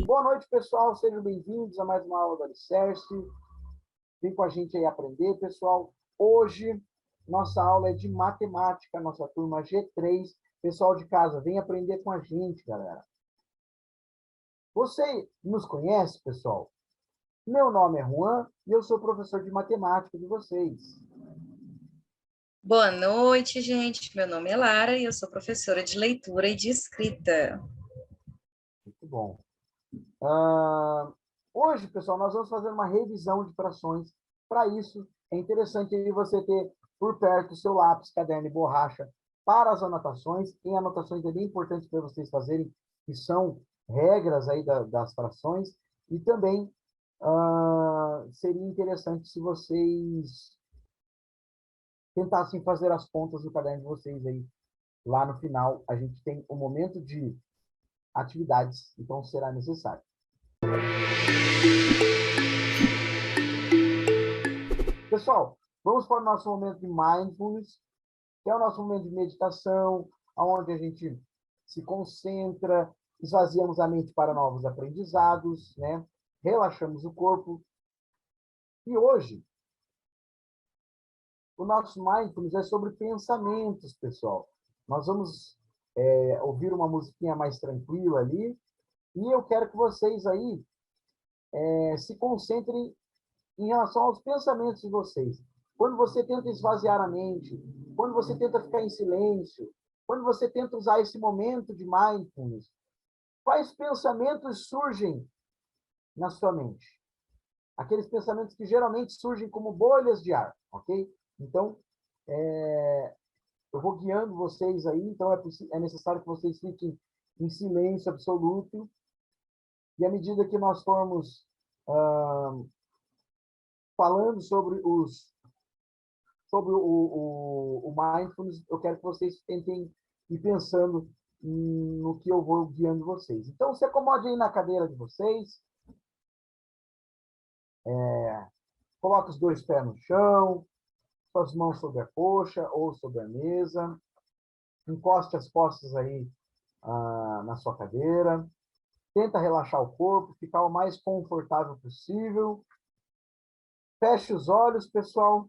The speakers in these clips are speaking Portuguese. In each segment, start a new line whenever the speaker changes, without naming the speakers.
Boa noite, pessoal. Sejam bem-vindos a mais uma aula do Alicerce. Vem com a gente aí aprender, pessoal. Hoje, nossa aula é de matemática, nossa turma G3. Pessoal de casa, vem aprender com a gente, galera. Você nos conhece, pessoal? Meu nome é Juan e eu sou professor de matemática de vocês.
Boa noite, gente. Meu nome é Lara e eu sou professora de leitura e de escrita.
Muito bom. Hoje, pessoal, nós vamos fazer uma revisão de frações. Para isso, é interessante você ter por perto o seu lápis, caderno e borracha para as anotações. Tem anotações bem importantes para vocês fazerem, que são regras aí das frações. E também seria interessante se vocês tentassem fazer as contas do caderno de vocês aí. Lá no final, a gente tem um momento de atividades, então será necessário. Pessoal, vamos para o nosso momento de mindfulness, que é o nosso momento de meditação, onde a gente se concentra, esvaziamos a mente para novos aprendizados, né? Relaxamos o corpo. E hoje, o nosso mindfulness é sobre pensamentos, pessoal. Nós vamos ouvir uma musiquinha mais tranquila ali, e eu quero que vocês aí se concentrem em relação aos pensamentos de vocês. Quando você tenta esvaziar a mente, quando você tenta ficar em silêncio, quando você tenta usar esse momento de mindfulness, quais pensamentos surgem na sua mente? Aqueles pensamentos que geralmente surgem como bolhas de ar, ok? Então, eu vou guiando vocês aí, então é necessário que vocês fiquem em silêncio absoluto, e à medida que nós formos falando sobre o mindfulness, eu quero que vocês tentem ir pensando no que eu vou guiando vocês. Então, se acomode aí na cadeira de vocês, coloque os dois pés no chão, suas mãos sobre a coxa ou sobre a mesa, encoste as costas aí na sua cadeira, tenta relaxar o corpo, ficar o mais confortável possível. Feche os olhos, pessoal.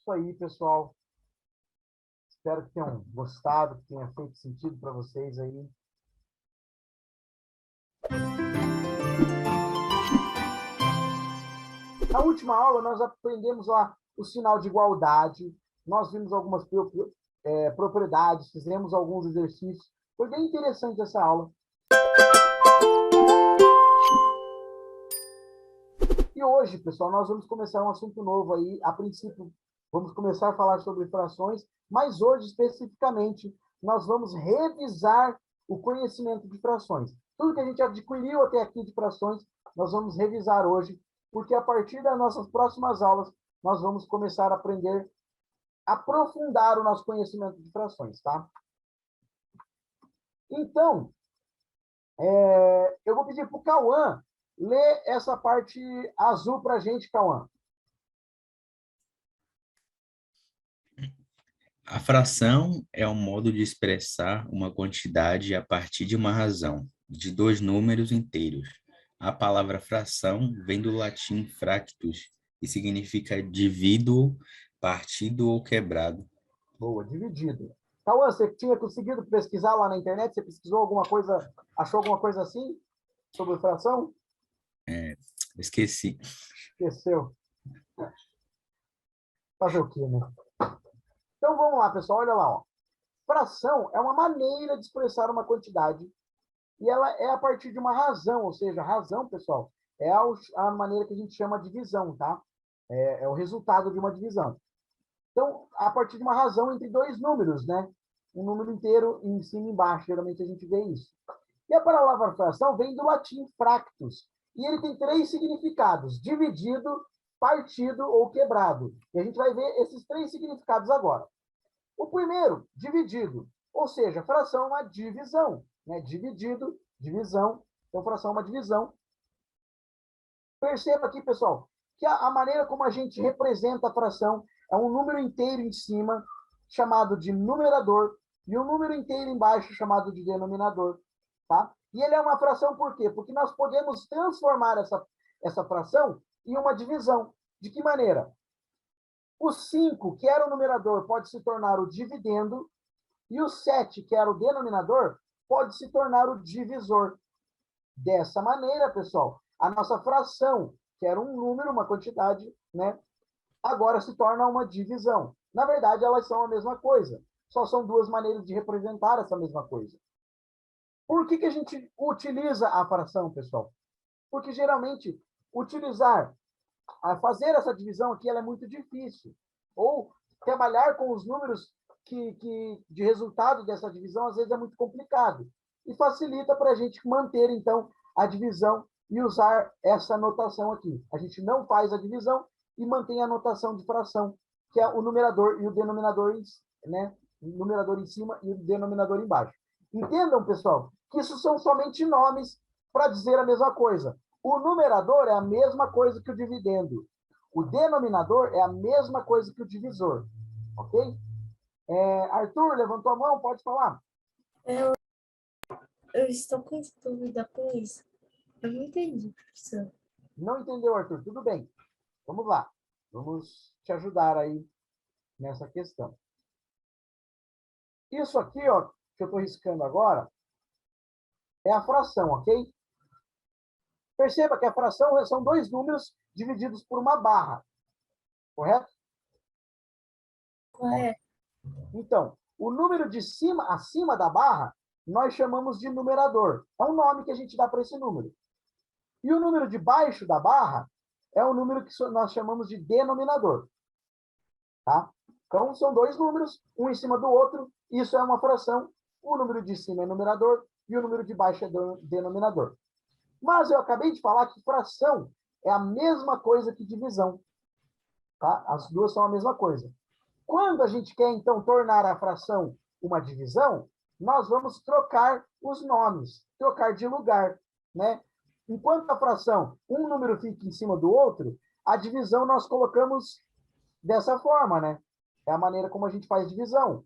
Isso aí, pessoal. Espero que tenham gostado, que tenha feito sentido para vocês aí. Na última aula, nós aprendemos lá o sinal de igualdade, nós vimos algumas propriedades, fizemos alguns exercícios. Foi bem interessante essa aula. E hoje, pessoal, nós vamos começar um assunto novo aí. A princípio, vamos começar a falar sobre frações, mas hoje, especificamente, nós vamos revisar o conhecimento de frações. Tudo que a gente adquiriu até aqui de frações, nós vamos revisar hoje, porque a partir das nossas próximas aulas, nós vamos começar a aprender, aprofundar o nosso conhecimento de frações, tá? Então, eu vou pedir para o Cauã ler essa parte azul para a gente, Cauã.
A fração é um modo de expressar uma quantidade a partir de uma razão, de dois números inteiros. A palavra fração vem do latim fractus e significa divíduo, partido ou quebrado.
Boa, dividido. Cauã, você tinha conseguido pesquisar lá na internet? Você pesquisou alguma coisa, achou alguma coisa assim sobre fração?
Esqueci.
Esqueceu. Fazer o quê, né? Então vamos lá, pessoal, olha lá, ó. Fração é uma maneira de expressar uma quantidade e ela é a partir de uma razão, ou seja, razão, pessoal, é a maneira que a gente chama de divisão, tá? É o resultado de uma divisão. Então, a partir de uma razão entre dois números, né? Um número inteiro em cima e embaixo, geralmente a gente vê isso. E a palavra fração vem do latim fractus, e ele tem três significados: dividido, partido ou quebrado. E a gente vai ver esses três significados agora. O primeiro, dividido, ou seja, fração é uma divisão, né? Dividido, divisão, então fração é uma divisão. Perceba aqui, pessoal, que a maneira como a gente representa a fração é um número inteiro em cima, chamado de numerador, e um número inteiro embaixo, chamado de denominador. Tá? E ele é uma fração por quê? Porque nós podemos transformar essa fração em uma divisão. De que maneira? O 5, que era o numerador, pode se tornar o dividendo, e o 7, que era o denominador, pode se tornar o divisor. Dessa maneira, pessoal, a nossa fração, que era um número, uma quantidade, né, agora se torna uma divisão. Na verdade, elas são a mesma coisa. Só são duas maneiras de representar essa mesma coisa. Por que a gente utiliza a fração, pessoal? Porque geralmente fazer essa divisão aqui ela é muito difícil. Ou trabalhar com os números de resultado dessa divisão às vezes é muito complicado. E facilita para a gente manter, então, a divisão e usar essa notação aqui. A gente não faz a divisão e mantém a notação de fração, que é o numerador e o denominador, né? O numerador em cima e o denominador embaixo. Entendam, pessoal, que isso são somente nomes para dizer a mesma coisa. O numerador é a mesma coisa que o dividendo. O denominador é a mesma coisa que o divisor. Ok? Arthur, levantou a mão, pode falar.
Eu estou com dúvida com isso. Eu não entendi, professor.
Não entendeu, Arthur? Tudo bem. Vamos lá. Vamos te ajudar aí nessa questão. Isso aqui, ó, que eu estou riscando agora, é a fração, ok? Perceba que a fração são dois números divididos por uma barra. Correto?
Correto.
Então, o número de cima, acima da barra, nós chamamos de numerador. É um nome que a gente dá para esse número. E o número de baixo da barra é o número que nós chamamos de denominador. Tá? Então, são dois números, um em cima do outro. Isso é uma fração. O número de cima é numerador e o número de baixo é denominador. Mas eu acabei de falar que fração é a mesma coisa que divisão. Tá? As duas são a mesma coisa. Quando a gente quer, então, tornar a fração uma divisão, nós vamos trocar os nomes, trocar de lugar. Né? Enquanto a fração, um número fica em cima do outro, a divisão nós colocamos dessa forma, né? É a maneira como a gente faz divisão.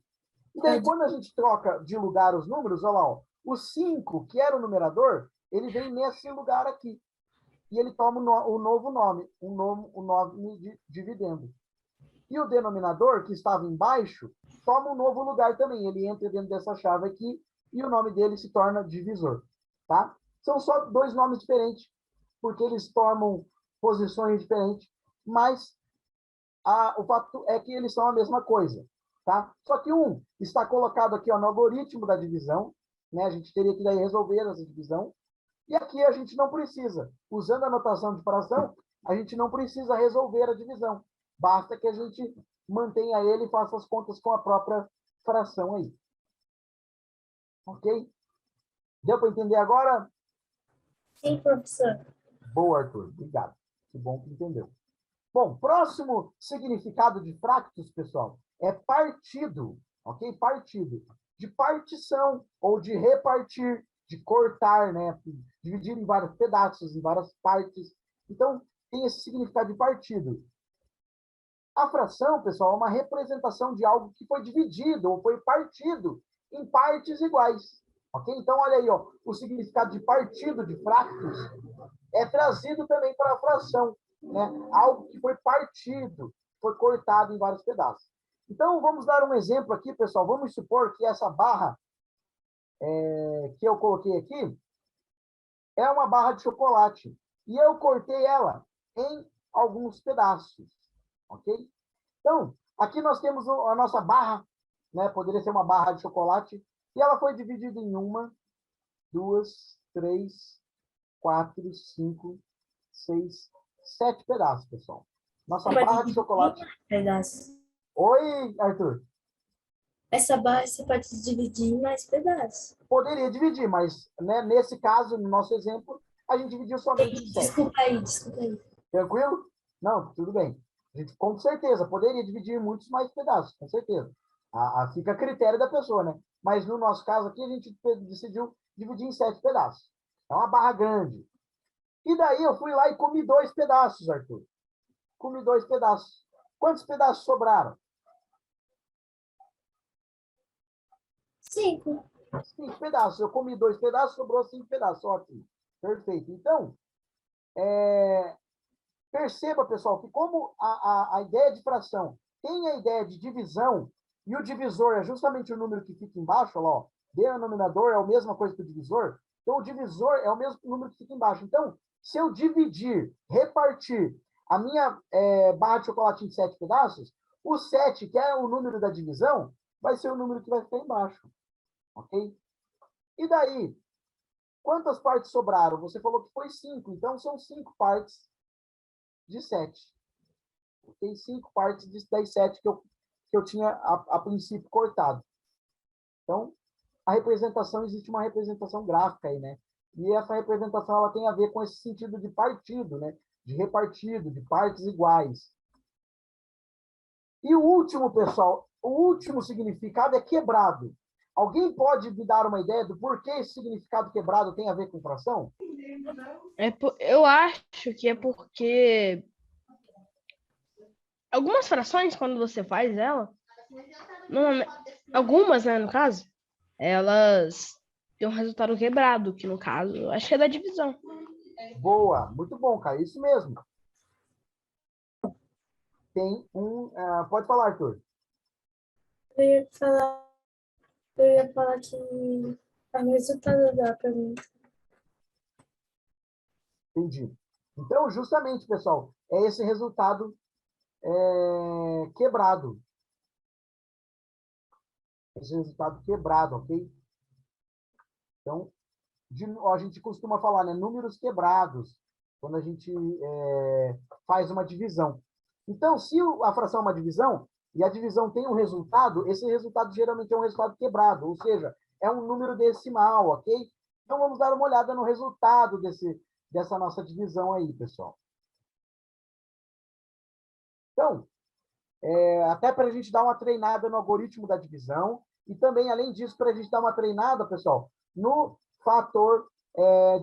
E daí, quando a gente troca de lugar os números, olha lá, ó, o 5, que era o numerador, ele vem nesse lugar aqui. E ele toma um novo nome, um nome de dividendo. E o denominador, que estava embaixo, toma um novo lugar também. Ele entra dentro dessa chave aqui e o nome dele se torna divisor. Tá? São só dois nomes diferentes, porque eles tomam posições diferentes, mas o fato é que eles são a mesma coisa. Tá? Só que um está colocado aqui ó, no algoritmo da divisão, né? A gente teria que daí resolver essa divisão, e aqui a gente não precisa. Usando a notação de fração, a gente não precisa resolver a divisão. Basta que a gente mantenha ele e faça as contas com a própria fração aí. Ok? Deu para entender agora?
Sim, professor.
Boa, Arthur. Obrigado. Que bom que entendeu. Bom, próximo significado de fractos, pessoal, é partido. Ok? Partido. De partição ou de repartir, de cortar, né? Dividir em vários pedaços, em várias partes. Então, tem esse significado de partido. A fração, pessoal, é uma representação de algo que foi dividido ou foi partido em partes iguais. Ok? Então, olha aí, ó, o significado de partido de fractos é trazido também para a fração, né? Algo que foi partido, foi cortado em vários pedaços. Então, vamos dar um exemplo aqui, pessoal. Vamos supor que essa barra que eu coloquei aqui é uma barra de chocolate. E eu cortei ela em alguns pedaços. Ok? Então, aqui nós temos a nossa barra, né? Poderia ser uma barra de chocolate, e ela foi dividida em 1, 2, 3, 4, 5, 6, 7 pedaços, pessoal. Nossa barra de chocolate.
Pedaços.
Oi, Arthur.
Essa barra você pode dividir em mais pedaços.
Poderia dividir, mas né, nesse caso, no nosso exemplo, a gente dividiu somente em 7.
Desculpa aí.
Tranquilo? Não, tudo bem. A gente, com certeza, poderia dividir em muitos mais pedaços, com certeza. Fica a critério da pessoa, né? Mas no nosso caso aqui, a gente decidiu dividir em 7 pedaços. É uma barra grande. E daí eu fui lá e comi 2 pedaços, Arthur. Comi 2 pedaços. Quantos pedaços sobraram?
5.
5 pedaços. Eu comi 2 pedaços, sobrou 5 pedaços. Ótimo. Perfeito. Então, perceba, pessoal, que como a ideia de fração tem a ideia de divisão, e o divisor é justamente o número que fica embaixo, ó, denominador é a mesma coisa que o divisor, então o divisor é o mesmo número que fica embaixo. Então, se eu dividir, repartir a minha barra de chocolate em 7 pedaços, o 7, que é o número da divisão, vai ser o número que vai ficar embaixo. Ok? E daí, quantas partes sobraram? Você falou que foi 5, então são 5 partes de 7. Tem 5 partes das 7 que eu tinha, a princípio, cortado. Então, a representação, existe uma representação gráfica aí, né? E essa representação ela tem a ver com esse sentido de partido, né? De repartido, de partes iguais. E o último, pessoal, o último significado é quebrado. Alguém pode me dar uma ideia do porquê esse significado quebrado tem a ver com fração?
Eu acho que é porque algumas frações, quando você faz ela, algumas, né, no caso, elas têm um resultado quebrado, que no caso, acho que é da divisão.
Boa, muito bom, cara, isso mesmo. Tem pode falar, Arthur.
Eu ia falar que é o resultado da pergunta.
Entendi. Então, justamente, pessoal, é esse resultado quebrado. Esse resultado quebrado, ok? Então, a gente costuma falar, né? Números quebrados, quando a gente faz uma divisão. Então, se a fração é uma divisão, e a divisão tem um resultado, esse resultado geralmente é um resultado quebrado, ou seja, é um número decimal, ok? Então, vamos dar uma olhada no resultado dessa nossa divisão aí, pessoal. Então, até para a gente dar uma treinada no algoritmo da divisão, e também, além disso, para a gente dar uma treinada, pessoal, no fator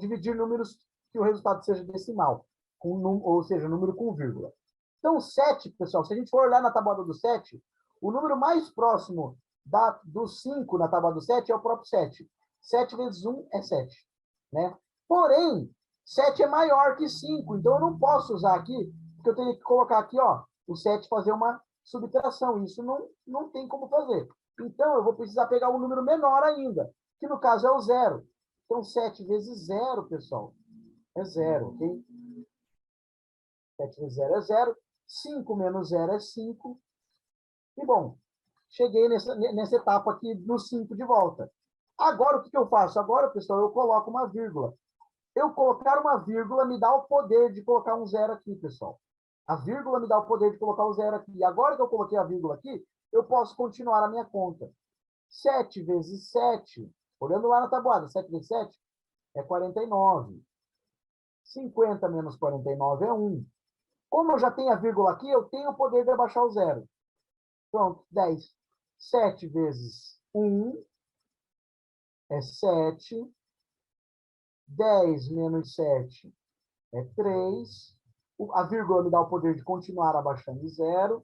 dividir números que o resultado seja decimal, ou seja, número com vírgula. Então, 7, pessoal, se a gente for olhar na tábua do 7, o número mais próximo do 5 na tábua do 7 é o próprio 7. 7 vezes 1 é 7. Né? Porém, 7 é maior que 5, então eu não posso usar aqui, porque eu tenho que colocar aqui, ó, o 7 fazer uma subtração. Isso não tem como fazer. Então, eu vou precisar pegar um número menor ainda, que no caso é o zero. Então, 7 vezes zero, pessoal, é zero, ok? 7 vezes zero é zero. 5 menos zero é 5. E, bom, cheguei nessa etapa aqui no 5 de volta. Agora, o que eu faço? Agora, pessoal, eu coloco uma vírgula. Eu colocar uma vírgula me dá o poder de colocar um zero aqui, pessoal. A vírgula me dá o poder de colocar um zero aqui. E agora que eu coloquei a vírgula aqui, eu posso continuar a minha conta. 7 vezes 7, olhando lá na tabuada, 7 vezes 7 é 49. 50 menos 49 é 1. Como eu já tenho a vírgula aqui, eu tenho o poder de abaixar o zero. Pronto, 10. 7 vezes 1 é 7. 10 menos 7 é 3. A vírgula me dá o poder de continuar abaixando zero.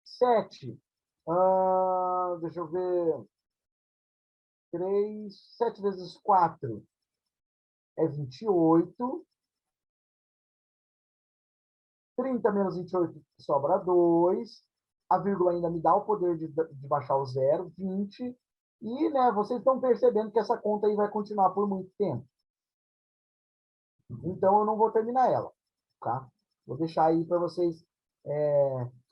7. Deixa eu ver. 3. 7 vezes 4 é 28. 30 menos 28 sobra 2. A vírgula ainda me dá o poder de baixar o zero, 20. E, né, vocês estão percebendo que essa conta aí vai continuar por muito tempo. Então, eu não vou terminar ela, tá? Vou deixar aí para vocês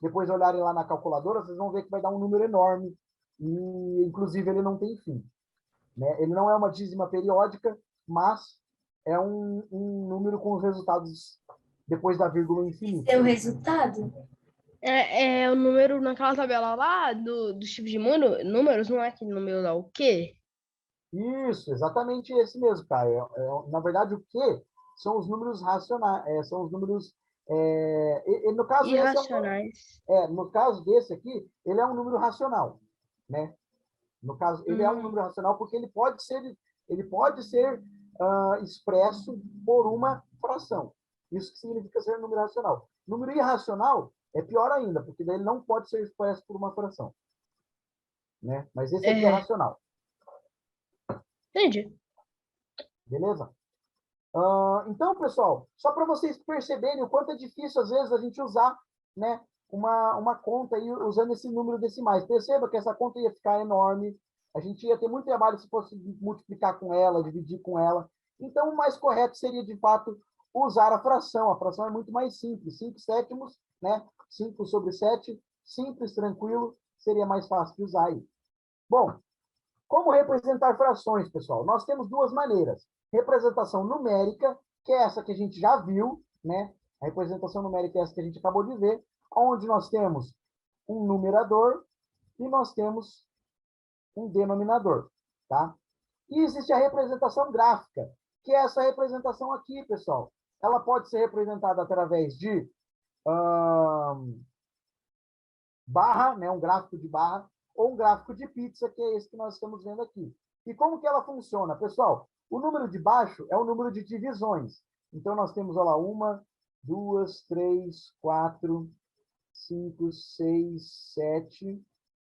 depois olharem lá na calculadora, vocês vão ver que vai dar um número enorme e, inclusive, ele não tem fim, né? Ele não é uma dízima periódica, mas é um número com os resultados depois da vírgula infinita.
Seu resultado?
É o número naquela tabela lá dos tipos de números, não é aquele número lá, o quê?
Isso, exatamente esse mesmo, cara. Na verdade, o que são os números racionais, são os números. No caso,
Irracionais.
no caso desse aqui, ele é um número racional, né? No caso, ele é um número racional porque ele pode ser expresso por uma fração. Isso que significa ser um número racional. Número irracional é pior ainda, porque daí ele não pode ser expresso por uma fração, né? Mas esse aqui é racional.
Entendi.
Beleza? Então, pessoal, só para vocês perceberem o quanto é difícil, às vezes, a gente usar, né, uma conta aí usando esse número decimais. Perceba que essa conta ia ficar enorme, a gente ia ter muito trabalho se fosse multiplicar com ela, dividir com ela. Então, o mais correto seria, de fato, usar a fração. A fração é muito mais simples. 5 sétimos, né? 5 sobre 7, simples, tranquilo, seria mais fácil de usar aí. Bom, como representar frações, pessoal? Nós temos duas maneiras. Representação numérica, que é essa que a gente já viu, né? A representação numérica é essa que a gente acabou de ver, onde nós temos um numerador e nós temos um denominador, tá? E existe a representação gráfica, que é essa representação aqui, pessoal. Ela pode ser representada através de barra, né? Um gráfico de barra, ou um gráfico de pizza, que é esse que nós estamos vendo aqui. E como que ela funciona? Pessoal, o número de baixo é o número de divisões. Então, nós temos, olha lá, 1, 2, 3, 4, 5, 6, 7,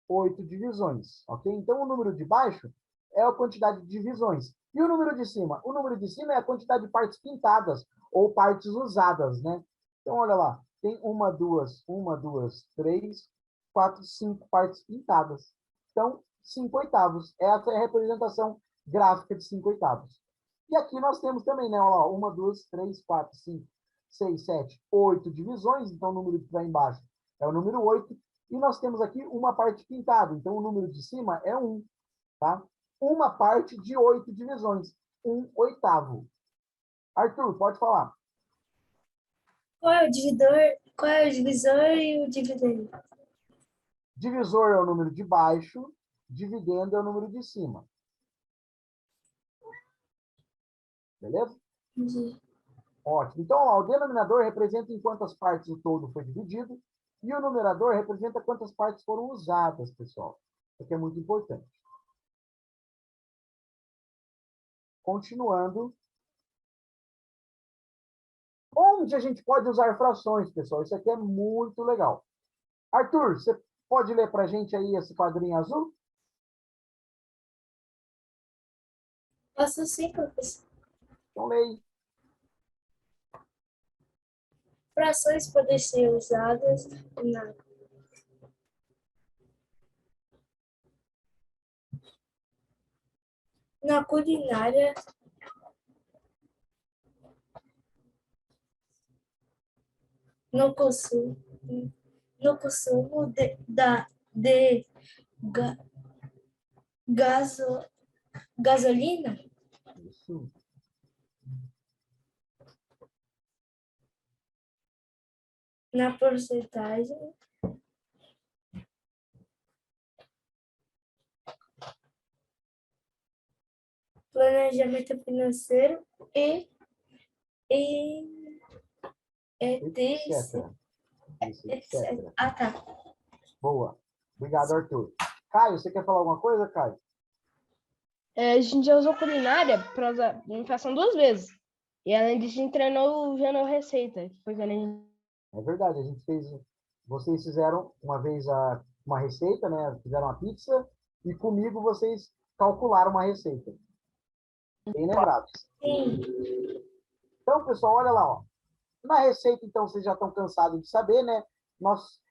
8 divisões, ok? Então, o número de baixo é a quantidade de divisões. E o número de cima? O número de cima é a quantidade de partes pintadas ou partes usadas, né? Então, olha lá, tem 1, 2, 3, 4, 5 partes pintadas. Então, 5 oitavos. Essa é a representação gráfica de 5 oitavos. E aqui nós temos também, né? Olha lá, 1, 2, 3, 4, 5, 6, 7, 8 divisões. Então, o número que está embaixo é o número 8. E nós temos aqui uma parte pintada. Então, o número de cima é 1. Tá? Uma parte de 8 divisões. 1 oitavo. Arthur, pode falar.
Qual é o divisor e o dividendo?
Divisor é o número de baixo, dividendo é o número de cima. Beleza?
Entendi.
Ótimo. Então, ó, o denominador representa em quantas partes o todo foi dividido e o numerador representa quantas partes foram usadas, pessoal. Isso aqui é muito importante. Continuando. Onde a gente pode usar frações, pessoal? Isso aqui é muito legal. Arthur, você pode ler para a gente aí esse quadrinho azul?
Posso sim, professor.
Então, leia.
Frações podem ser usadas Na culinária, no consumo, no consumo de ga- gaso, gasolina,
Isso.
na porcentagem, planejamento financeiro e
Etc. Isso,
etc.
etc.
Ah, tá.
Boa. Obrigado, Arthur. Caio, você quer falar alguma coisa, Caio?
A gente já usou culinária para usar inflação 2 vezes. E além disso, a gente treinou o Janel Receita, que foi quando a gente...
É verdade, a gente fez. Vocês fizeram uma vez uma receita, né? Fizeram uma pizza, e comigo vocês calcularam uma receita. Bem lembrados.
Sim,
Então, pessoal, olha lá, ó. Na receita, então, vocês já estão cansados de saber, né?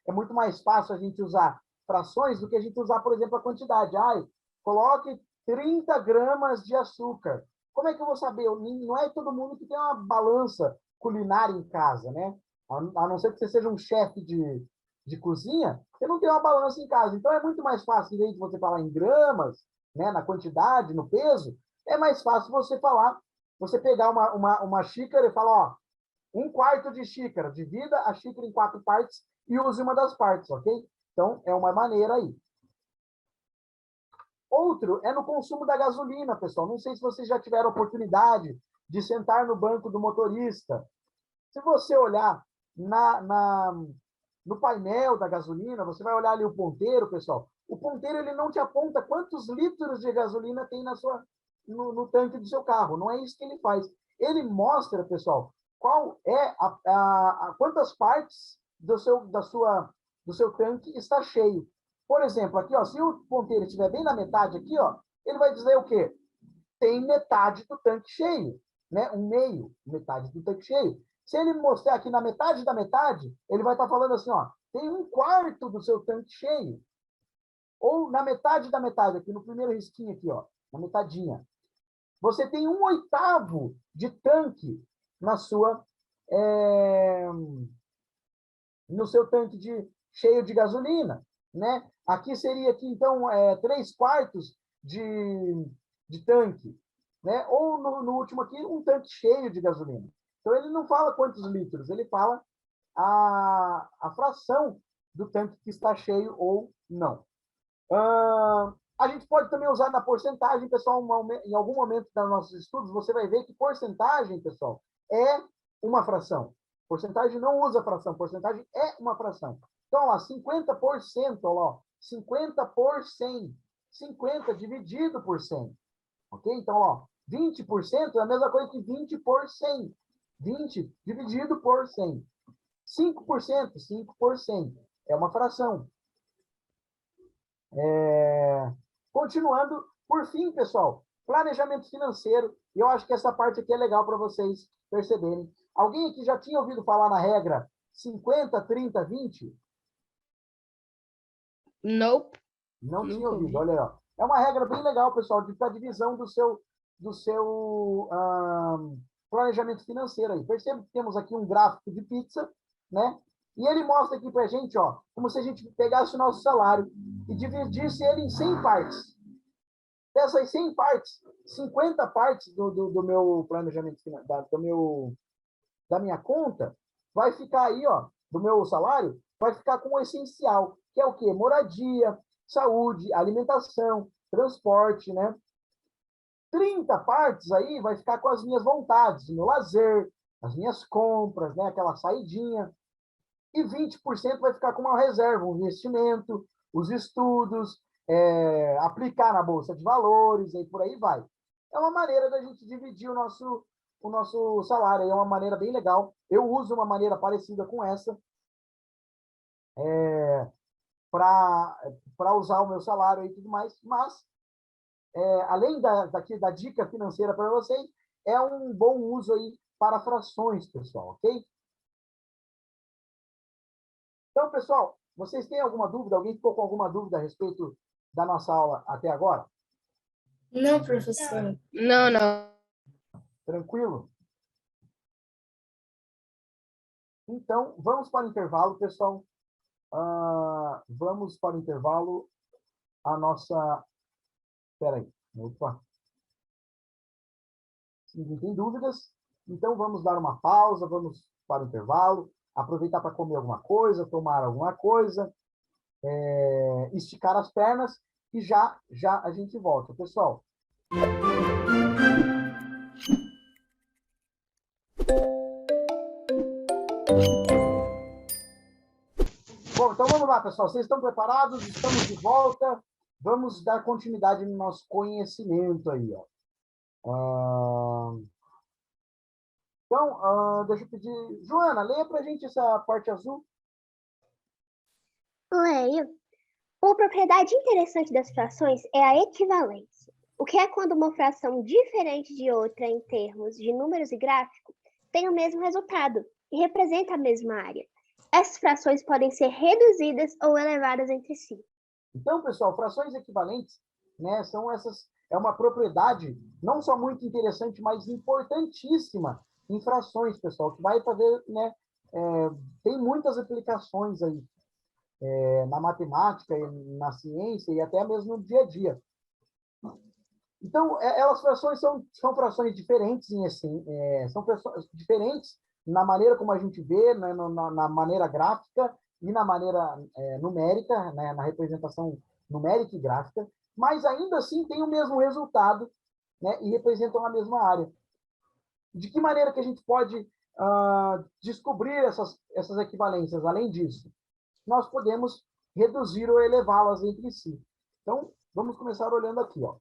É muito mais fácil a gente usar frações do que a gente usar, por exemplo, a quantidade. Ai, coloque 30 gramas de açúcar. Como é que eu vou saber? Não é todo mundo que tem uma balança culinária em casa, né? A não ser que você seja um chefe de cozinha, você não tem uma balança em casa. Então, é muito mais fácil, em vez de você falar em gramas, né, na quantidade, no peso, é mais fácil você falar, você pegar uma xícara e falar, ó, 1/4 de xícara, divida a xícara em 4 partes e use uma das partes, ok? Então, é uma maneira aí. Outro é no consumo da gasolina, pessoal. Não sei se vocês já tiveram oportunidade de sentar no banco do motorista. Se você olhar no painel da gasolina, você vai olhar ali o ponteiro, pessoal. O ponteiro ele não te aponta quantos litros de gasolina tem no tanque do seu carro. Não é isso que ele faz. Ele mostra, pessoal, qual é quantas partes do seu tanque está cheio. Por exemplo, aqui, ó, se o ponteiro estiver bem na metade aqui, ó, ele vai dizer o quê? Tem metade do tanque cheio, né? Um meio, metade do tanque cheio. Se ele mostrar aqui na metade da metade, ele vai estar falando assim, ó, tem 1/4 do seu tanque cheio. Ou na metade da metade, aqui no primeiro risquinho aqui, ó, na metadinha. Você tem 1/8 de tanque na sua no seu tanque cheio de gasolina, né? Aqui seria aqui então 3/4 de tanque, né? Ou no último aqui um tanque cheio de gasolina. Então ele não fala quantos litros, ele fala a fração do tanque que está cheio ou não. A gente pode também usar na porcentagem, pessoal, em algum momento dos nossos estudos, você vai ver que porcentagem, pessoal, é uma fração. Porcentagem não usa fração, porcentagem é uma fração. Então, ó, 50%, ó, 50 por 100. 50 dividido por 100. Ok? Então, ó, 20% é a mesma coisa que 20 por 100. 20 dividido por 100. 5%, 5 por 100. É uma fração. Continuando, por fim, pessoal, planejamento financeiro. Eu acho que essa parte aqui é legal para vocês perceberem. Alguém aqui já tinha ouvido falar na regra 50, 30, 20?
Nope.
Não tinha
Nunca
ouvido,
ouvi.
olha aí. Ó. É uma regra bem legal, pessoal, para divisão do seu planejamento financeiro aí. Perceba que temos aqui um gráfico de pizza, né? E ele mostra aqui para a gente, ó, como se a gente pegasse o nosso salário e dividisse ele em 100 partes. Dessas 100 partes, 50 partes do meu planejamento, da minha conta, vai ficar aí, ó, do meu salário, vai ficar com o essencial, que é o quê? Moradia, saúde, alimentação, transporte, né? 30 partes aí vai ficar com as minhas vontades, o meu lazer, as minhas compras, né? Aquela saidinha. E 20% vai ficar com uma reserva, um investimento, os estudos, aplicar na Bolsa de Valores, e por aí vai. É uma maneira da gente dividir o nosso salário, é uma maneira bem legal. Eu uso uma maneira parecida com essa para usar o meu salário e tudo mais, mas, além da dica financeira para vocês, é um bom uso aí para frações, pessoal, ok? Então, pessoal, vocês têm alguma dúvida? Alguém ficou com alguma dúvida a respeito da nossa aula até agora?
Não, professor.
Não, não.
Tranquilo? Então, vamos para o intervalo, pessoal. Vamos para o intervalo. A nossa... Espera aí. Opa. Se ninguém tem dúvidas, então vamos dar uma pausa, vamos para o intervalo, aproveitar para comer alguma coisa, tomar alguma coisa, esticar as pernas e já a gente volta. Pessoal, bom, então vamos lá, pessoal. Vocês estão preparados? Estamos de volta. Vamos dar continuidade no nosso conhecimento aí, ó. Então, deixa eu pedir... Joana, leia para a gente essa parte azul.
Leio. Uma propriedade interessante das frações é a equivalência, o que é quando uma fração diferente de outra em termos de números e gráfico tem o mesmo resultado e representa a mesma área. Essas frações podem ser reduzidas ou elevadas entre si.
Então, pessoal, frações equivalentes, né, é uma propriedade não só muito interessante, mas importantíssima em frações, pessoal, que vai fazer, né, tem muitas aplicações aí na matemática, na ciência e até mesmo no dia a dia. Então, elas frações são frações diferentes são frações diferentes na maneira como a gente vê, né, na maneira gráfica e na maneira numérica, né, na representação numérica e gráfica, mas ainda assim tem o mesmo resultado, né, e representam a mesma área. De que maneira que a gente pode descobrir essas equivalências? Além disso, nós podemos reduzir ou elevá-las entre si. Então, vamos começar olhando aqui, ó.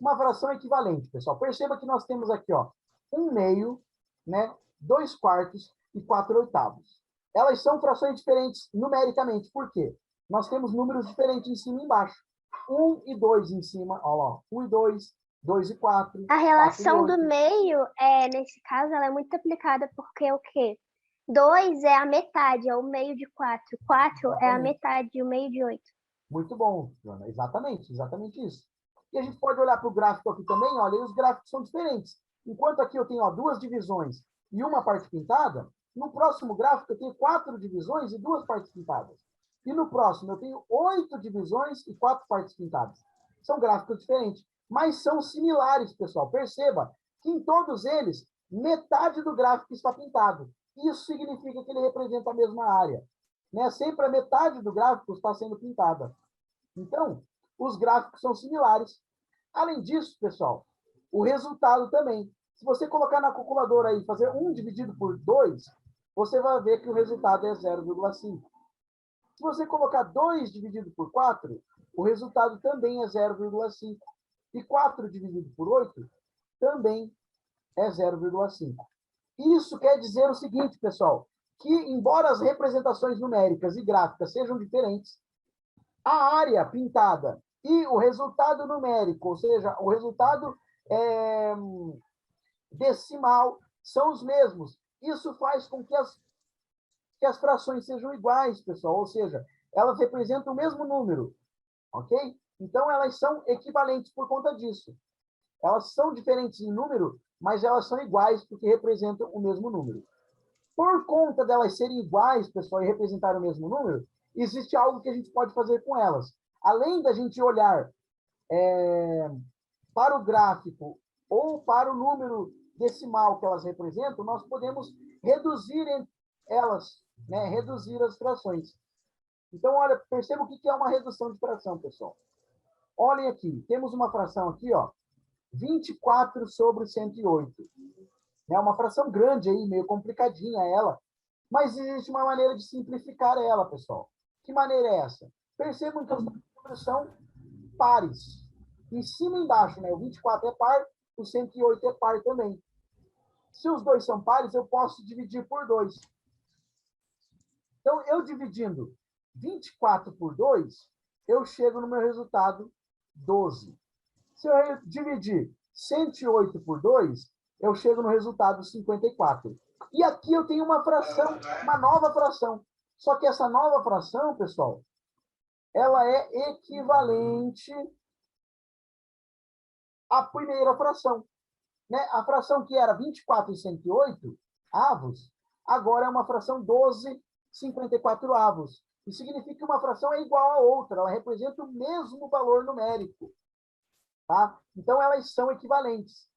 Uma fração equivalente, pessoal. Perceba que nós temos aqui, ó, 1/2, né, 2/4 e 4/8. Elas são frações diferentes numericamente. Por quê? Nós temos números diferentes em cima e embaixo. 1 e 2 em cima, ó lá, 1 e 2, 2 e 4.
A relação do meio, nesse caso, ela é muito aplicada porque o quê? 2 é a metade, é o meio de 4. 4 é a metade, o meio de 8.
Muito bom, Joana. Exatamente isso. E a gente pode olhar para o gráfico aqui também, olha, e os gráficos são diferentes. Enquanto aqui eu tenho, ó, 2 divisões e uma parte pintada, no próximo gráfico eu tenho 4 divisões e 2 partes pintadas. E no próximo eu tenho 8 divisões e 4 partes pintadas. São gráficos diferentes, mas são similares, pessoal. Perceba que em todos eles, metade do gráfico está pintado. Isso significa que ele representa a mesma área, né? Sempre a metade do gráfico está sendo pintada. Então, os gráficos são similares. Além disso, pessoal, o resultado também. Se você colocar na calculadora aí, fazer 1 dividido por 2, você vai ver que o resultado é 0,5. Se você colocar 2 dividido por 4, o resultado também é 0,5. E 4 dividido por 8 também é 0,5. Isso quer dizer o seguinte, pessoal, que embora as representações numéricas e gráficas sejam diferentes, a área pintada e o resultado numérico, ou seja, o resultado decimal, são os mesmos. Isso faz com que as frações sejam iguais, pessoal, ou seja, elas representam o mesmo número, ok? Então, elas são equivalentes por conta disso. Elas são diferentes em número, mas elas são iguais porque representam o mesmo número. Por conta delas serem iguais, pessoal, e representar o mesmo número, existe algo que a gente pode fazer com elas. Além da gente olhar para o gráfico ou para o número decimal que elas representam, nós podemos reduzir elas, né? Reduzir as frações. Então, olha, perceba o que é uma redução de fração, pessoal. Olhem aqui, temos uma fração aqui, ó, 24 sobre 108. É uma fração grande aí, meio complicadinha ela, mas existe uma maneira de simplificar ela, pessoal. Que maneira é essa? Percebam que os números são pares. Em cima e embaixo, né? O 24 é par, o 108 é par também. Se os dois são pares, eu posso dividir por 2. Então, eu dividindo 24 por 2, eu chego no meu resultado 12. Se eu dividir 108 por 2, eu chego no resultado 54. E aqui eu tenho uma fração, uma nova fração. Só que essa nova fração, pessoal, ela é equivalente a primeira fração. Né? A fração que era 24 e 108 avos, agora é uma fração 12 54 avos. Isso significa que uma fração é igual a outra, ela representa o mesmo valor numérico. Tá? Então, elas são equivalentes.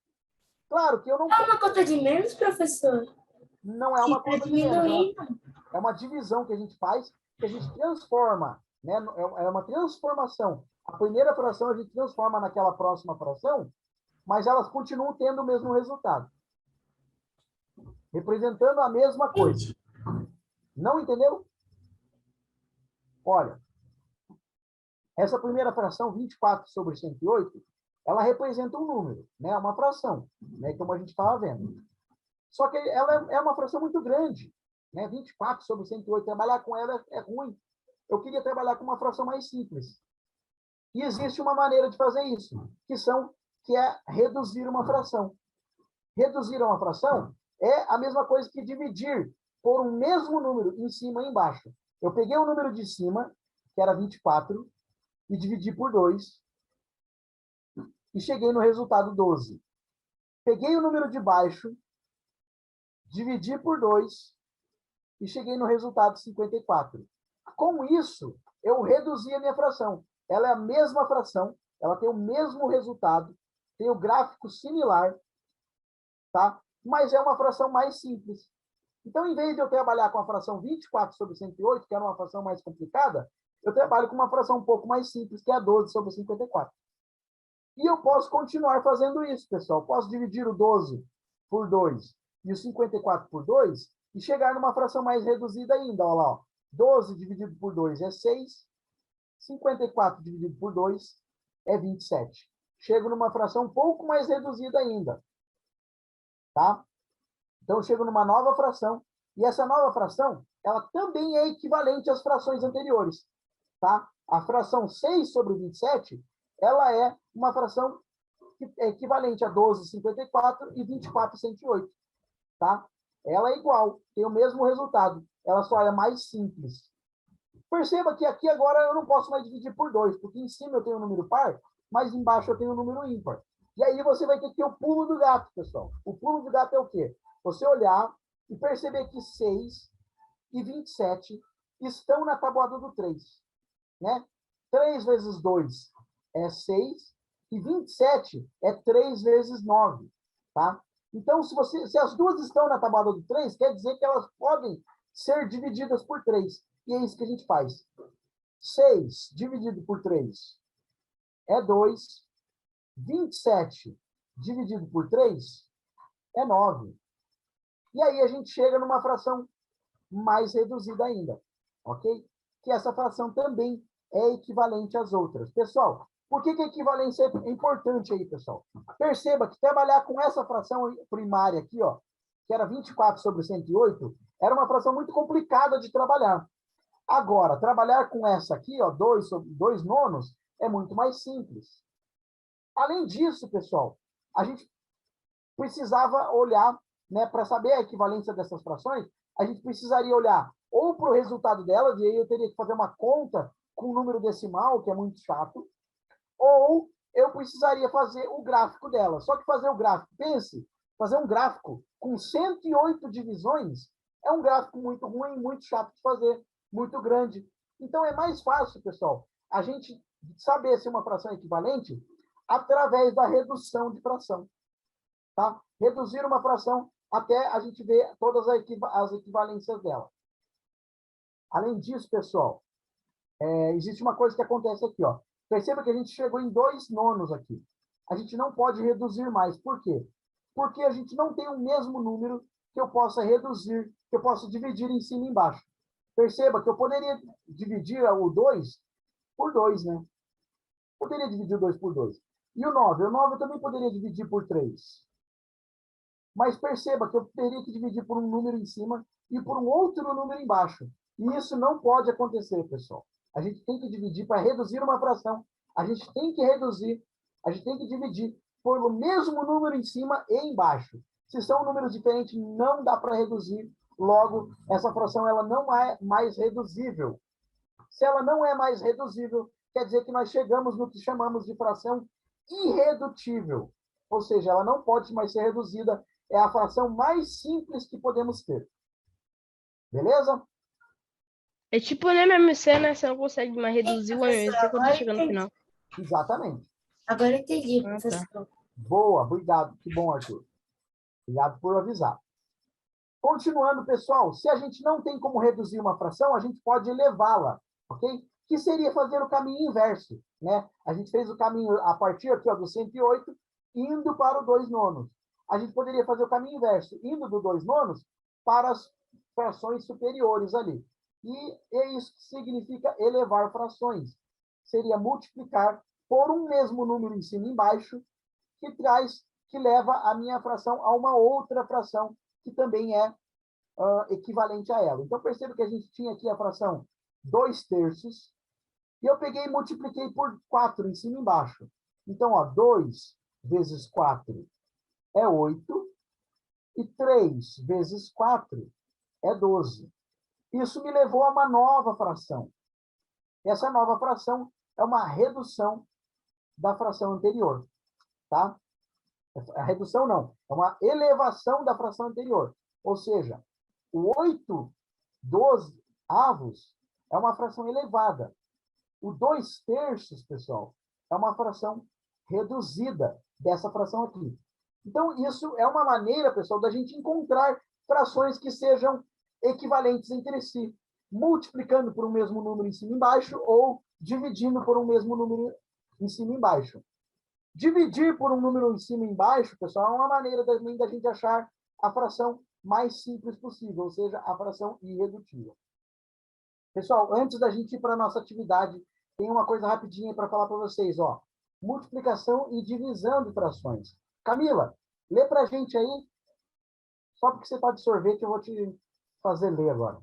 Claro que eu não...
É uma conta de menos, professor?
Não é uma
Está
conta de menos,
diminuindo.
é uma divisão que a gente faz, que a gente transforma, né? É uma transformação. A primeira fração a gente transforma naquela próxima fração, mas elas continuam tendo o mesmo resultado. Representando a mesma coisa. Não entendeu? Olha, essa primeira fração, 24 sobre 108, ela representa um número, né? Uma fração, né? Como a gente estava vendo. Só que ela é uma fração muito grande, né? 24 sobre 108, trabalhar com ela é ruim. Eu queria trabalhar com uma fração mais simples. E existe uma maneira de fazer isso, que é reduzir uma fração. Reduzir uma fração é a mesma coisa que dividir por um mesmo número em cima e embaixo. Eu peguei o número de cima, que era 24, e dividi por 2, e cheguei no resultado 12. Peguei o número de baixo, dividi por 2, e cheguei no resultado 54. Com isso, eu reduzi a minha fração. Ela é a mesma fração, ela tem o mesmo resultado, tem o gráfico similar, tá? Mas é uma fração mais simples. Então, em vez de eu trabalhar com a fração 24 sobre 108, que era uma fração mais complicada, eu trabalho com uma fração um pouco mais simples, que é a 12 sobre 54. E eu posso continuar fazendo isso, pessoal. Posso dividir o 12 por 2 e o 54 por 2 e chegar numa fração mais reduzida ainda. Olha lá, ó. 12 dividido por 2 é 6. 54 dividido por 2 é 27. Chego numa fração um pouco mais reduzida ainda. Tá? Então, eu chego numa nova fração. E essa nova fração, ela também é equivalente às frações anteriores. Tá? A fração 6 sobre 27, ela é uma fração que é equivalente a 12,54 e 24,108. Tá? Ela é igual, tem o mesmo resultado. Ela só é mais simples. Perceba que aqui agora eu não posso mais dividir por 2, porque em cima eu tenho um número par, mas embaixo eu tenho um número ímpar. E aí você vai ter que ter o pulo do gato, pessoal. O pulo do gato é o quê? Você olhar e perceber que 6 e 27 estão na tabuada do 3. Né? 3 vezes 2 é 6 e 27 é 3 vezes 9. Tá? Então, se as duas estão na tabuada do 3, quer dizer que elas podem ser divididas por 3. E é isso que a gente faz. 6 dividido por 3 é 2. 27 dividido por 3 é 9. E aí a gente chega numa fração mais reduzida ainda. Ok? Que essa fração também é equivalente às outras. Pessoal, por que a equivalência é importante aí, pessoal? Perceba que trabalhar com essa fração primária aqui, ó, que era 24 sobre 108, era uma fração muito complicada de trabalhar. Agora, trabalhar com essa aqui, ó, 2 nonos, é muito mais simples. Além disso, pessoal, a gente precisava olhar, né, para saber a equivalência dessas frações, a gente precisaria olhar ou para o resultado delas, e aí eu teria que fazer uma conta com o número decimal, que é muito chato, ou eu precisaria fazer o gráfico delas. Só que fazer o gráfico, pense, fazer um gráfico com 108 divisões é um gráfico muito ruim, muito chato de fazer, muito grande. Então, é mais fácil, pessoal, a gente saber se uma fração é equivalente através da redução de fração. Tá? Reduzir uma fração até a gente ver todas as equivalências dela. Além disso, pessoal, existe uma coisa que acontece aqui. Ó. Perceba que a gente chegou em 2 nonos aqui. A gente não pode reduzir mais. Por quê? Porque a gente não tem o mesmo número que eu possa reduzir, que eu possa dividir em cima e embaixo. Perceba que eu poderia dividir o 2 por 2, né? Poderia dividir o 2 por 2. E o 9? O 9 eu também poderia dividir por 3. Mas perceba que eu teria que dividir por um número em cima e por um outro número embaixo. E isso não pode acontecer, pessoal. A gente tem que dividir para reduzir uma fração. A gente tem que reduzir, a gente tem que dividir pelo mesmo número em cima e embaixo. Se são números diferentes, não dá para reduzir. Logo, essa fração ela não é mais reduzível. Se ela não é mais reduzível, quer dizer que nós chegamos no que chamamos de fração irredutível, ou seja, ela não pode mais ser reduzida, é a fração mais simples que podemos ter. Beleza?
É tipo no MMC, né? Você não consegue mais reduzir o
Professor,
MMC quando
agora
chega no
entendi.
final.
Exatamente.
Agora entendi,
Ah, tá.
professor.
Boa, obrigado. Que bom, Arthur. Obrigado por avisar. Continuando, pessoal, se a gente não tem como reduzir uma fração, a gente pode elevá-la, ok? Que seria fazer o caminho inverso, né? A gente fez o caminho a partir aqui, ó, do 108, indo para o 2 nonos. A gente poderia fazer o caminho inverso, indo do 2 nonos para as frações superiores ali. E é isso que significa elevar frações. Seria multiplicar por um mesmo número em cima e embaixo, que leva a minha fração a uma outra fração que também é equivalente a ela. Então, perceba que a gente tinha aqui a fração 2/3, e eu peguei e multipliquei por 4 em cima e embaixo. Então, ó, 2 vezes 4 é 8, e 3 vezes 4 é 12. Isso me levou a uma nova fração. Essa nova fração é uma redução da fração anterior, tá? A redução não, é uma elevação da fração anterior. Ou seja, o 8/12 é uma fração elevada. O 2/3, pessoal, é uma fração reduzida dessa fração aqui. Então, isso é uma maneira, pessoal, da gente encontrar frações que sejam equivalentes entre si, multiplicando por um mesmo número em cima e embaixo ou dividindo por um mesmo número em cima e embaixo. Dividir por um número em cima e embaixo, pessoal, é uma maneira também da gente achar a fração mais simples possível, ou seja, a fração irredutível. Pessoal, antes da gente ir para a nossa atividade, tem uma coisa rapidinha para falar para vocês, ó. Multiplicação e divisão de frações. Camila, lê para a gente aí, só porque você está de sorvete, eu vou te fazer ler agora.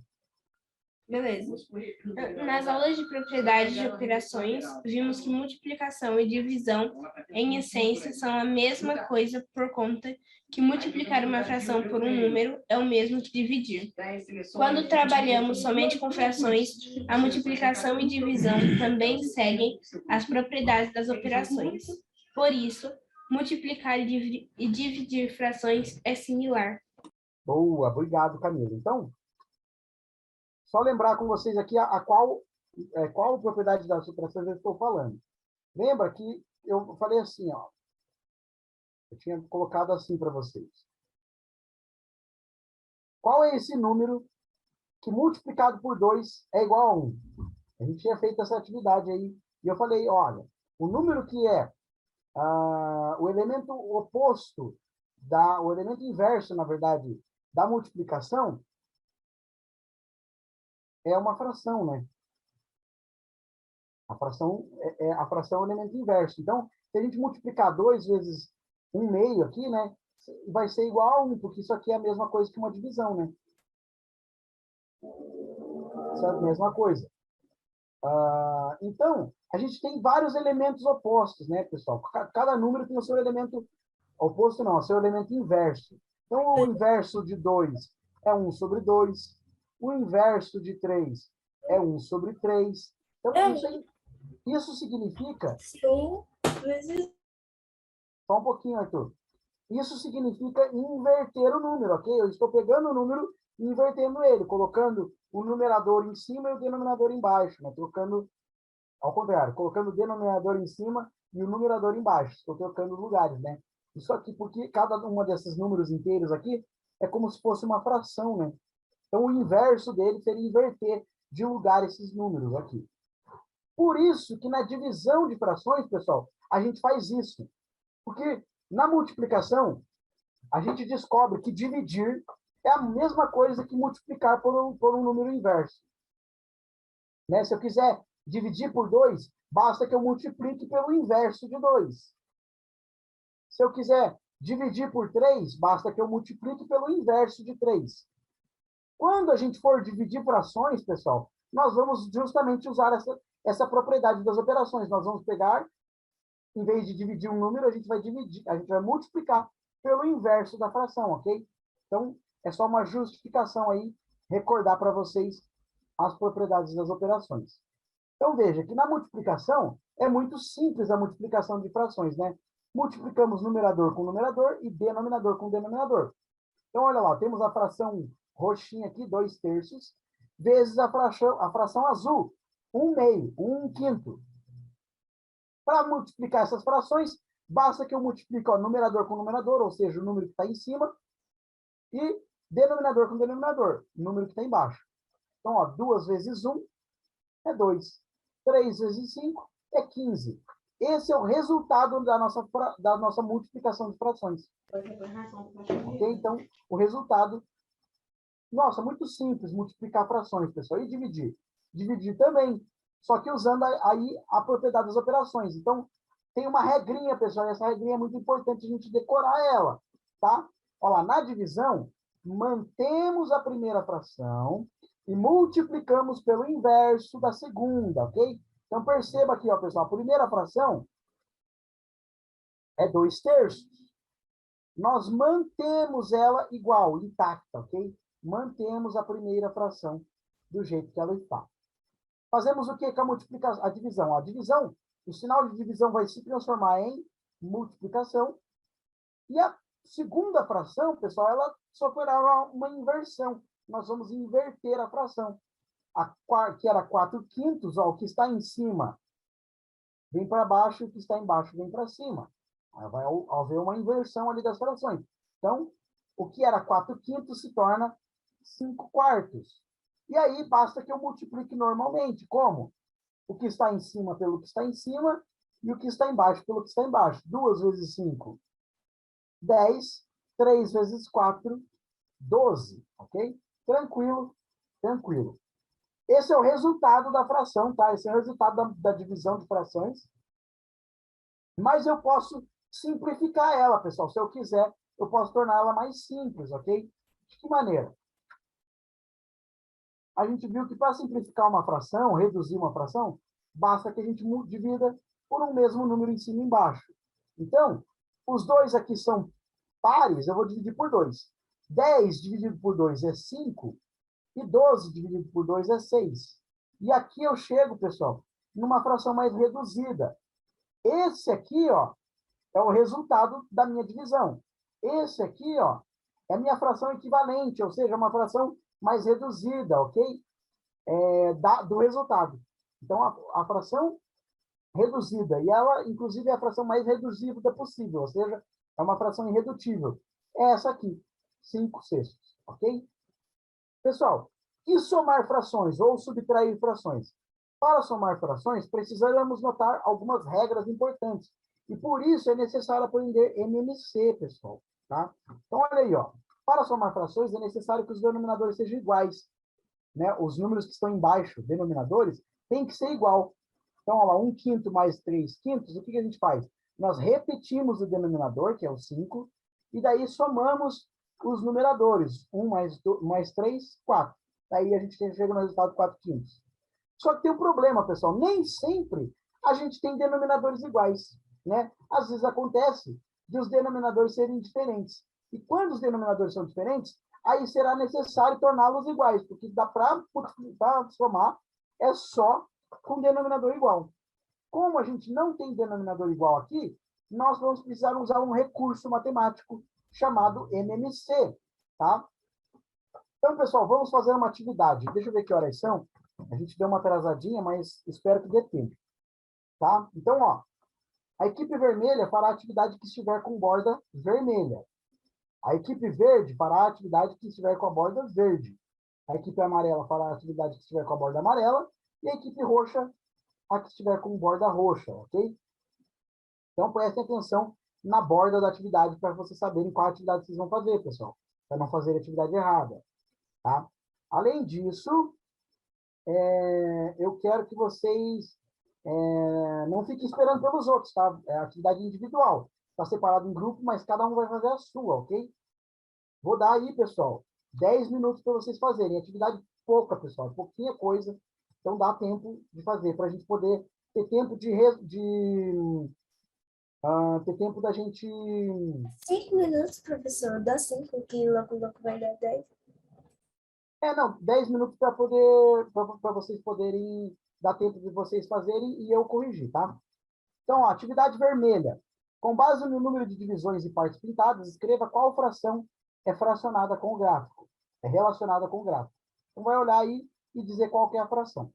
Beleza. Nas aulas de propriedades de operações, vimos que multiplicação e divisão, em essência, são a mesma coisa por conta que multiplicar uma fração por um número é o mesmo que dividir. Quando trabalhamos somente com frações, a multiplicação e divisão também seguem as propriedades das operações. Por isso, multiplicar e dividir frações é similar.
Boa, obrigado, Camila. Então, só lembrar com vocês aqui qual propriedade das operações eu estou falando. Lembra que eu falei assim, ó. Eu tinha colocado assim para vocês. Qual é esse número que multiplicado por 2 é igual a 1? A gente tinha feito essa atividade aí. E eu falei, olha, o número que é o elemento oposto, o elemento inverso, na verdade, da multiplicação, é uma fração, né? A fração é o elemento inverso. Então, se a gente multiplicar 2 vezes 1/2 aqui, né? Vai ser igual a 1, porque isso aqui é a mesma coisa que uma divisão, né? Isso é a mesma coisa. Então, a gente tem vários elementos opostos, né, pessoal? Cada número tem o seu elemento oposto, não, o seu elemento inverso. Então, o inverso de 2 é 1/2. O inverso de 3 é 1/3. Então, isso significa... Só um pouquinho, Arthur. Isso significa inverter o número, ok? Eu estou pegando o número e invertendo ele, colocando o numerador em cima e o denominador embaixo, né? Trocando, ao contrário, colocando o denominador em cima e o numerador embaixo. Estou trocando lugares, né? Isso aqui, porque cada uma desses números inteiros aqui é como se fosse uma fração, né? Então, o inverso dele seria inverter de lugar esses números aqui. Por isso que na divisão de frações, pessoal, a gente faz isso. Porque na multiplicação, a gente descobre que dividir é a mesma coisa que multiplicar por um número inverso. Né? Se eu quiser dividir por 2, basta que eu multiplique pelo inverso de 2. Se eu quiser dividir por 3, basta que eu multiplique pelo inverso de 3. Quando a gente for dividir frações, pessoal, nós vamos justamente usar essa propriedade das operações. Nós vamos pegar, em vez de dividir um número, a gente vai multiplicar pelo inverso da fração, ok? Então, é só uma justificação aí, recordar para vocês as propriedades das operações. Então, veja que na multiplicação, É muito simples a multiplicação de frações, né? Multiplicamos numerador com numerador e denominador com denominador. Então, olha lá, temos a fração roxinha aqui, 2/3, vezes a fração azul, 1/2, 1/5. Para multiplicar essas frações, basta que eu multiplique o numerador com numerador, ou seja, o número que está em cima, e denominador com denominador, o número que está embaixo. Então, ó, 2 vezes 1 é 2. 3 vezes 5 é 15. Esse é o resultado da nossa multiplicação de frações. Ok? Então, o resultado... Nossa, muito simples multiplicar frações, pessoal. E dividir? Dividir também. Só que usando aí a propriedade das operações. Então, tem uma regrinha, pessoal. E essa regrinha é muito importante a gente decorar ela. Tá? Olha lá, na divisão, mantemos a primeira fração e multiplicamos pelo inverso da segunda, ok? Então, perceba aqui, ó, pessoal, a primeira fração é 2/3. Nós mantemos ela igual, intacta, ok? Mantemos a primeira fração do jeito que ela está. Fazemos o que com a multiplicação? A divisão. A divisão, o sinal de divisão vai se transformar em multiplicação. E a segunda fração, pessoal, ela sofrerá uma inversão. Nós vamos inverter a fração. Que era 4/5, ó, o que está em cima vem para baixo, o que está embaixo vem para cima. Aí vai haver uma inversão ali das frações. Então, o que era 4/5 se torna 5/4. E aí, basta que eu multiplique normalmente. Como? O que está em cima pelo que está em cima e o que está embaixo pelo que está embaixo. 2 vezes 5, 10. 3 vezes 4, 12. Ok? Tranquilo, tranquilo. Esse é o resultado da fração, tá? Esse é o resultado da divisão de frações. Mas eu posso simplificar ela, pessoal. Se eu quiser, eu posso tornar ela mais simples, ok? De que maneira? A gente viu que para simplificar uma fração, reduzir uma fração, basta que a gente divida por um mesmo número em cima e embaixo. Então, os dois aqui são pares, eu vou dividir por 2. 10 dividido por 2 é 5, e 12 dividido por 2 é 6. E aqui eu chego, pessoal, numa fração mais reduzida. Esse aqui, ó, é o resultado da minha divisão. Esse aqui, ó, é a minha fração equivalente, ou seja, uma fração mais reduzida, ok? Do resultado. Então, a fração reduzida, e ela, inclusive, é a fração mais reduzida possível, ou seja, é uma fração irredutível. É essa aqui, 5/6, ok? Pessoal, e somar frações ou subtrair frações? Para somar frações, precisamos notar algumas regras importantes. E por isso é necessário aprender MMC, pessoal. Tá? Então, olha aí, ó. Para somar frações, é necessário que os denominadores sejam iguais. Né? Os números que estão embaixo, denominadores, tem que ser igual. Então, olha lá, 1/5 mais 3/5, o que a gente faz? Nós repetimos o denominador, que é o 5, e daí somamos os numeradores. 1 mais 3, 4. Daí a gente chega no resultado 4/5. Só que tem um problema, pessoal. Nem sempre a gente tem denominadores iguais. Né? Às vezes acontece de os denominadores serem diferentes. E quando os denominadores são diferentes, aí será necessário torná-los iguais, porque dá para somar é só com denominador igual. Como a gente não tem denominador igual aqui, nós vamos precisar usar um recurso matemático chamado MMC. Tá? Então, pessoal, vamos fazer uma atividade. Deixa eu ver que horas são. A gente deu uma atrasadinha, mas espero que dê tempo. Tá? Então, ó, a equipe vermelha fará a atividade que estiver com borda vermelha. A equipe verde fará a atividade que estiver com a borda verde. A equipe amarela fará a atividade que estiver com a borda amarela. E a equipe roxa, a que estiver com borda roxa, ok? Então, prestem atenção na borda da atividade para vocês saberem qual atividade vocês vão fazer, pessoal. Para não fazer a atividade errada. Tá? Além disso, eu quero que vocês não fiquem esperando pelos outros, tá? É atividade individual. Está separado em grupo, mas cada um vai fazer a sua, ok? Vou dar aí, pessoal, 10 minutos para vocês fazerem. Atividade pouca, pessoal, pouquinha coisa. Então, dá tempo de fazer, para a gente poder ter tempo ter tempo da gente...
5 minutos, professor. Dá 5 que logo vai dar 10.
Não, 10 minutos para vocês poderem dar tempo de vocês fazerem e eu corrigir, tá? Então, ó, atividade vermelha. Com base no número de divisões e partes pintadas, escreva qual fração é fracionada com o gráfico. É relacionada com o gráfico. Então, vai olhar aí e dizer qual que é a fração.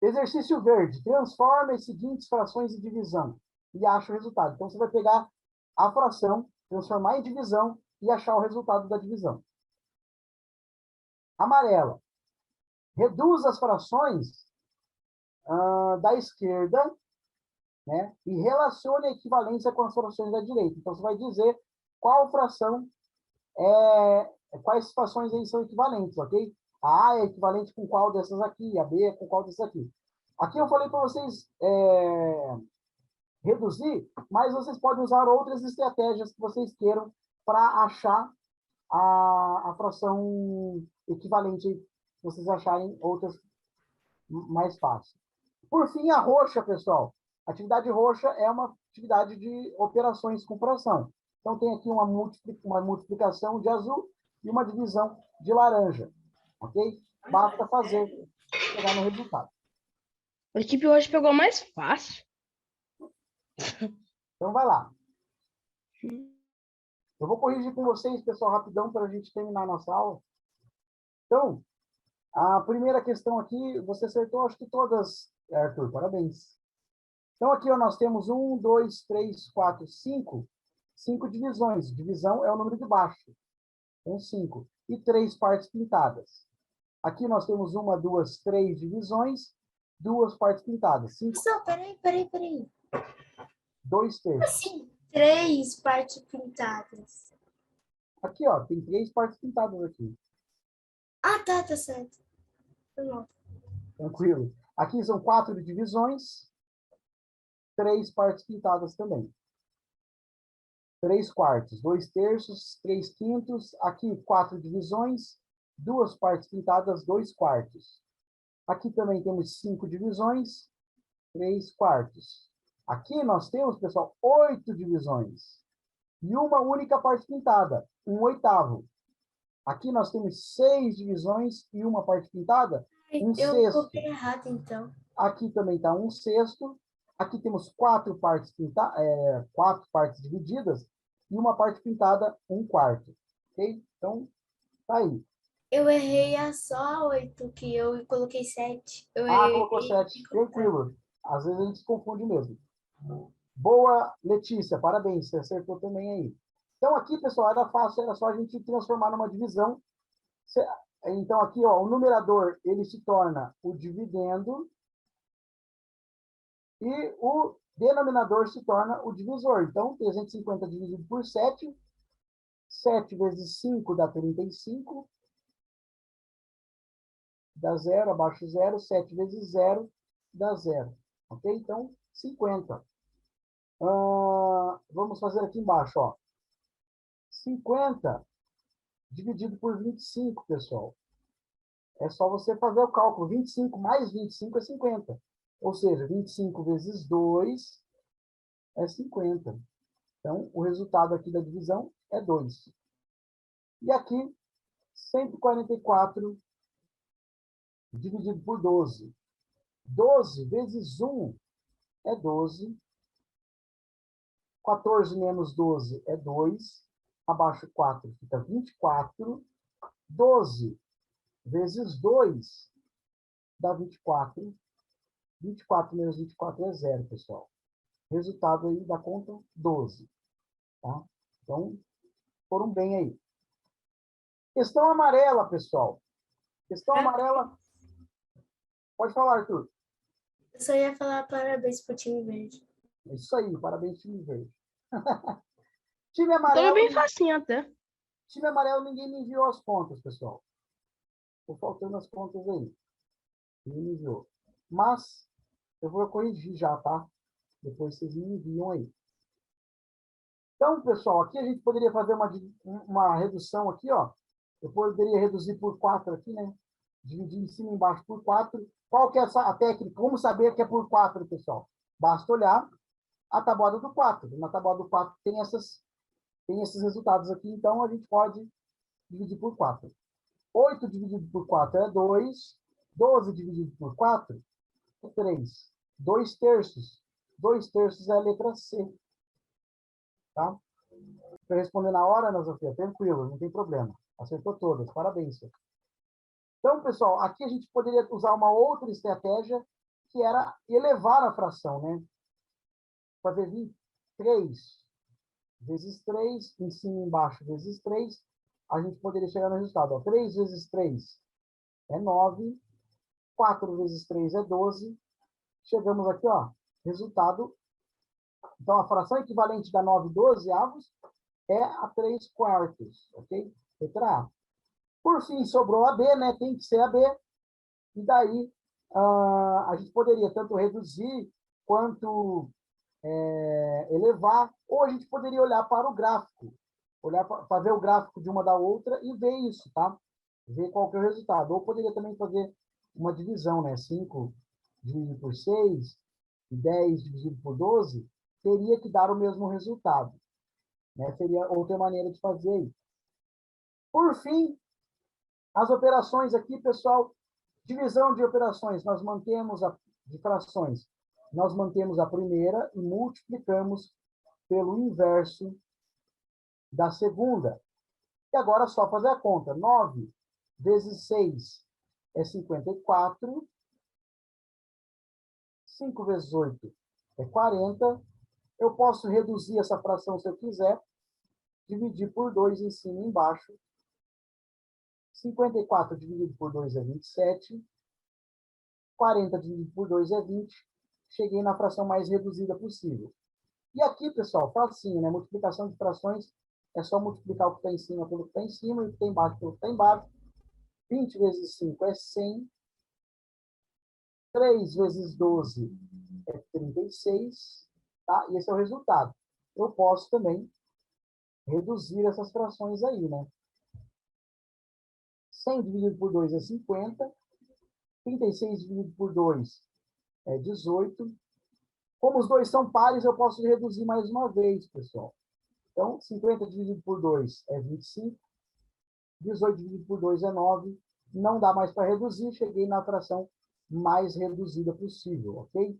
Exercício verde. Transforma as seguintes frações em divisão e acha o resultado. Então, você vai pegar a fração, transformar em divisão e achar o resultado da divisão. Amarela. Reduz as frações da esquerda, né, e relacione a equivalência com as frações da direita. Então, você vai dizer qual fração quais frações aí são equivalentes, ok? A A é equivalente com qual dessas aqui, a B é com qual dessas aqui. Aqui eu falei para vocês reduzir, mas vocês podem usar outras estratégias que vocês queiram para achar a fração equivalente, se vocês acharem outras mais fáceis. Por fim, a roxa, pessoal. A atividade roxa é uma atividade de operações com fração. Então, tem aqui uma multiplicação de azul e uma divisão de laranja. Ok? Basta fazer, chegar no resultado.
A equipe hoje pegou mais fácil.
Então, vai lá. Eu vou corrigir com vocês, pessoal, rapidão, para a gente terminar a nossa aula. Então, a primeira questão aqui, você acertou, acho que todas, Arthur, parabéns. Então, aqui ó, nós temos 1, 2, 3, 4, 5. 5 divisões. Divisão é o número de baixo. Então, 5. E 3 partes pintadas. Aqui nós temos 1, 2, 3 divisões, 2 partes pintadas. 5.
Pessoal, peraí.
2 terços.
Assim, 3 partes pintadas.
Aqui, ó, tem 3 partes pintadas aqui.
Ah, tá certo. Não.
Tranquilo. Aqui são 4 divisões, 3 partes pintadas também. 3 quartos, 2 terços, 3 quintos. Aqui, 4 divisões, 2 partes pintadas, 2 quartos. Aqui também temos 5 divisões, 3 quartos. Aqui nós temos, pessoal, 8 divisões. E uma única parte pintada, 1/8. Aqui nós temos 6 divisões e uma parte pintada, 1
Eu
sexto.
coloquei errado, então.
Aqui também está 1 sexto. Aqui temos 4 partes pintadas, 4 partes divididas e uma parte pintada, 1/4. Ok? Então, tá aí.
Eu errei só a 8, que eu coloquei 7.
Colocou 7. Tranquilo. Às vezes a gente se confunde mesmo. Boa, Letícia. Parabéns. Você acertou também aí. Então, aqui, pessoal, era fácil. Era só a gente transformar numa divisão. Então, aqui, ó, o numerador, ele se torna o dividendo. E o denominador se torna o divisor. Então, 350 dividido por 7. 7 vezes 5 dá 35. Dá 0, abaixo 0. 7 vezes 0 dá 0. Ok? Então, 50. Vamos fazer aqui embaixo, ó. 50 dividido por 25, pessoal. É só você fazer o cálculo. 25 mais 25 é 50. Ou seja, 25 vezes 2 é 50. Então, o resultado aqui da divisão é 2. E aqui, 144 dividido por 12. 12 vezes 1 é 12. 14 menos 12 é 2. Abaixo 4 fica 24. 12 vezes 2 dá 24. 24 menos 24 é 0, pessoal. Resultado aí da conta 12. Tá? Então, foram bem aí. Questão amarela, pessoal. Questão amarela. Pode falar, Arthur.
Eu só ia falar parabéns pro time verde.
É isso aí, parabéns, time verde. Time
Então
amarelo.
é bem facinho até.
Time amarelo, ninguém me enviou as contas, pessoal. Estou faltando as contas aí. Ninguém me enviou. Mas, eu vou corrigir já, tá? Depois vocês me enviam aí. Então, pessoal, aqui a gente poderia fazer uma redução aqui, ó. Eu poderia reduzir por 4 aqui, né? Dividir em cima e embaixo por 4. Qual que é a técnica? Como saber que é por 4, pessoal? Basta olhar a tabuada do 4. Na tabuada do 4 tem esses resultados aqui, então a gente pode dividir por 4. 8 dividido por 4 é 2. 12 dividido por 4 é 3. 2 terços. 2/3 é a letra C. Tá? Para responder na hora, Ana Sofia, tranquilo, não tem problema. Acertou todas, parabéns. Então, pessoal, aqui a gente poderia usar uma outra estratégia, que era elevar a fração, né? Fazer 3 vezes 3, em cima e embaixo vezes 3, a gente poderia chegar no resultado. Ó, 3 vezes 3 é 9, 4 vezes 3 é 12. Chegamos aqui, ó, resultado. Então, a fração equivalente da 9/12 é a 3/4, ok? Letra A. Por fim, sobrou a B, né? Tem que ser a B. E daí, a gente poderia tanto reduzir quanto elevar, ou a gente poderia olhar para o gráfico. Fazer o gráfico de uma da outra e ver isso, tá? Ver qual que é o resultado. Ou poderia também fazer uma divisão, né? 5 dividido por 6 e 10 dividido por 12, teria que dar o mesmo resultado. Né? Seria outra maneira de fazer aí. Por fim, as operações aqui, pessoal, divisão de operações, nós mantemos de frações, nós mantemos a primeira e multiplicamos pelo inverso da segunda. E agora é só fazer a conta. 9 vezes 6 é 54. 5 vezes 8 é 40. Eu posso reduzir essa fração se eu quiser. Dividir por 2 em cima e embaixo. 54 dividido por 2 é 27. 40 dividido por 2 é 20. Cheguei na fração mais reduzida possível. E aqui, pessoal, facinho, né? Multiplicação de frações é só multiplicar o que está em cima pelo que está em cima e o que está embaixo pelo que está embaixo. 20 vezes 5 é 100. 3 vezes 12 é 36. Tá? E esse é o resultado. Eu posso também reduzir essas frações aí, né? 100 dividido por 2 é 50. 36 dividido por 2 é 18. Como os dois são pares, eu posso reduzir mais uma vez, pessoal. Então, 50 dividido por 2 é 25. 18 dividido por 2 é 9. Não dá mais para reduzir. Cheguei na fração mais reduzida possível, ok?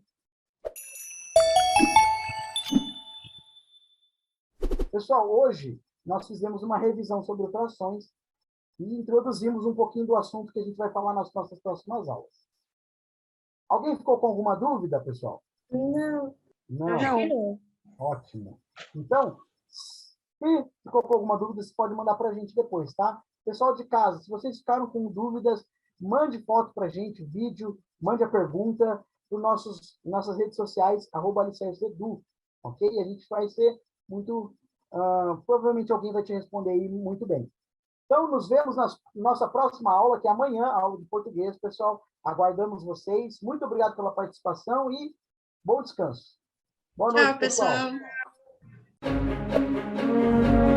Pessoal, hoje nós fizemos uma revisão sobre frações e introduzimos um pouquinho do assunto que a gente vai falar nas nossas próximas aulas. Alguém ficou com alguma dúvida, pessoal?
Não.
Não.
Acho que não.
Ótimo. Então, se ficou com alguma dúvida, você pode mandar para a gente depois, tá? Pessoal de casa, se vocês ficaram com dúvidas, mande foto para a gente, vídeo, mande a pergunta para nossas redes sociais, @alicerceedu, ok? E a gente vai ser muito... provavelmente alguém vai te responder aí muito bem. Então, nos vemos na nossa próxima aula, que é amanhã, a aula de português, pessoal. Aguardamos vocês. Muito obrigado pela participação e bom descanso. Boa noite,
Tchau, pessoal.
pessoal.